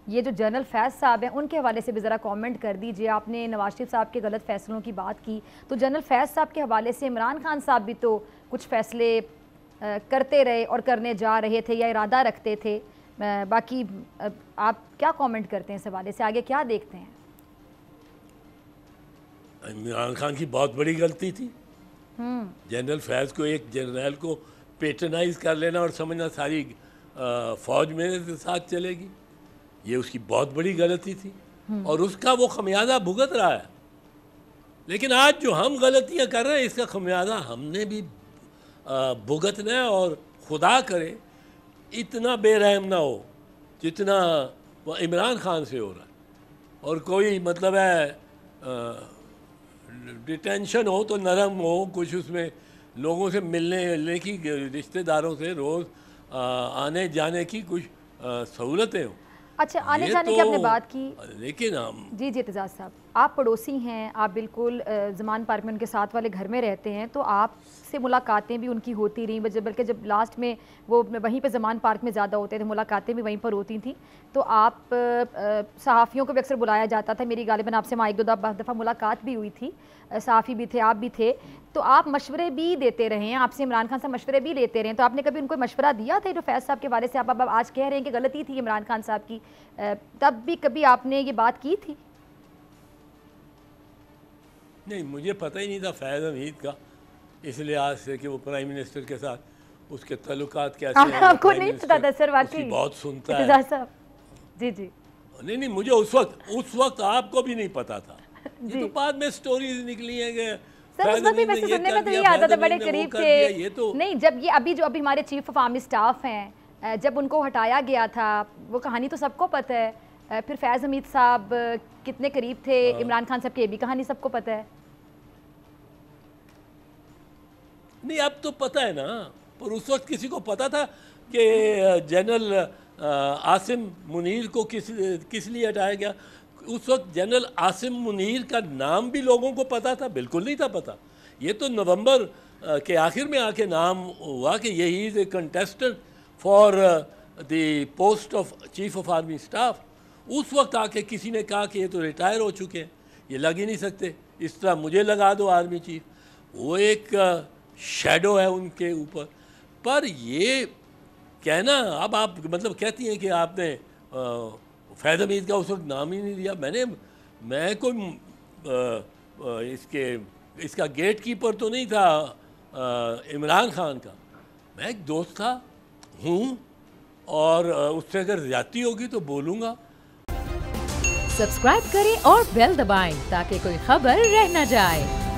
ये जो जनरल फैज़ साहब हैं उनके हवाले से भी ज़रा कमेंट कर दीजिए। आपने नवाज शरीफ साहब के गलत फ़ैसलों की बात की, तो जनरल फैज़ साहब के हवाले से इमरान खान साहब भी तो कुछ फ़ैसले करते रहे और करने जा रहे थे या इरादा रखते थे। बाकी आप क्या कमेंट करते हैं इस हवाले से, आगे क्या देखते हैं? इमरान खान की बहुत बड़ी गलती थी जनरल फैज़ को, एक जनरल को पेट्रनाइज कर लेना और समझना सारी फ़ौज मेरे साथ चलेगी, ये उसकी बहुत बड़ी गलती थी और उसका वो खमियाजा भुगत रहा है। लेकिन आज जो हम गलतियां कर रहे हैं इसका खमियाजा हमने भी भुगतना है और खुदा करे इतना बेरहम ना हो जितना वो इमरान खान से हो रहा है। और कोई मतलब है डिटेंशन हो तो नरम हो, कुछ उसमें लोगों से मिलने की, रिश्तेदारों से रोज़ आने जाने की कुछ सहूलतें हो। अच्छा, आने जाने की आपने बात की, लेकिन हम जी एतजाज़ साहब, आप पड़ोसी हैं, आप बिल्कुल ज़मान पार्क में उनके साथ वाले घर में रहते हैं, तो आपसे मुलाकातें भी उनकी होती रहीं, बल्कि जब लास्ट में वो वहीं पे ज़मान पार्क में ज़्यादा होते थे, मुलाकातें भी वहीं पर होती थी। तो आप सहाफ़ियों को भी अक्सर बुलाया जाता था, मेरी गालिबन आपसे वहाँ 1-2 दफ़ा मुलाकात भी हुई थी, सहाफ़ी भी थे, आप भी थे, तो आप मशवरे भी देते रहे हैं, आपसे इमरान खान साहब मशवरे भी लेते रहे हैं, तो आपने कभी उनको मशवरा दिया था जो फैज़ साहब के बारे से आप आज कह रहे हैं कि गलती थी इमरान खान साहब की, तब भी कभी आपने ये बात की थी? नहीं, मुझे पता ही नहीं था फैज़ हमीद का, इस लिहाज से कि वो प्राइम मिनिस्टर के साथ उसके ताल्लुकात कैसे हैं। आपको नहीं पता था सर? वाकई बहुत सुनता है साहब। जी जी। नहीं, मुझे उस वक्त आपको भी नहीं पता था, ये तो बाद में स्टोरीज निकली हैं कि सर उस वक्त भी वैसे सुनने में तो ये आता था, बड़े करीब थे। ये तो नहीं, जब ये अभी हमारे चीफ ऑफ आर्मी स्टाफ हैं, जब उनको हटाया गया था, वो कहानी तो सबको पता है। फिर फैज़ हमीद साहब कितने करीब थे इमरान खान साहब की, ये भी कहानी सबको पता है। नहीं, अब तो पता है ना, पर उस वक्त किसी को पता था कि जनरल आसिम मुनीर को किस लिए हटाया गया? उस वक्त जनरल आसिम मुनीर का नाम भी लोगों को पता था? बिल्कुल नहीं था पता। ये तो नवंबर के आखिर में आके नाम हुआ कि यही is a contestant for the post of chief of army staff. उस वक्त आके किसी ने कहा कि ये तो रिटायर हो चुके हैं, ये लग ही नहीं सकते, इस तरह मुझे लगा दो आर्मी चीफ। वो एक शैडो है उनके ऊपर। पर ये कहना, अब आप मतलब कहती हैं कि आपने फैज़ हमीद का उस वक्त नाम ही नहीं दिया। मैं कोई इसका गेट कीपर तो नहीं था इमरान खान का, मैं एक दोस्त था हूँ, और उससे अगर ज़्यादती होगी तो बोलूँगा। सब्सक्राइब करें और बेल दबाएं ताकि कोई खबर रह न जाए।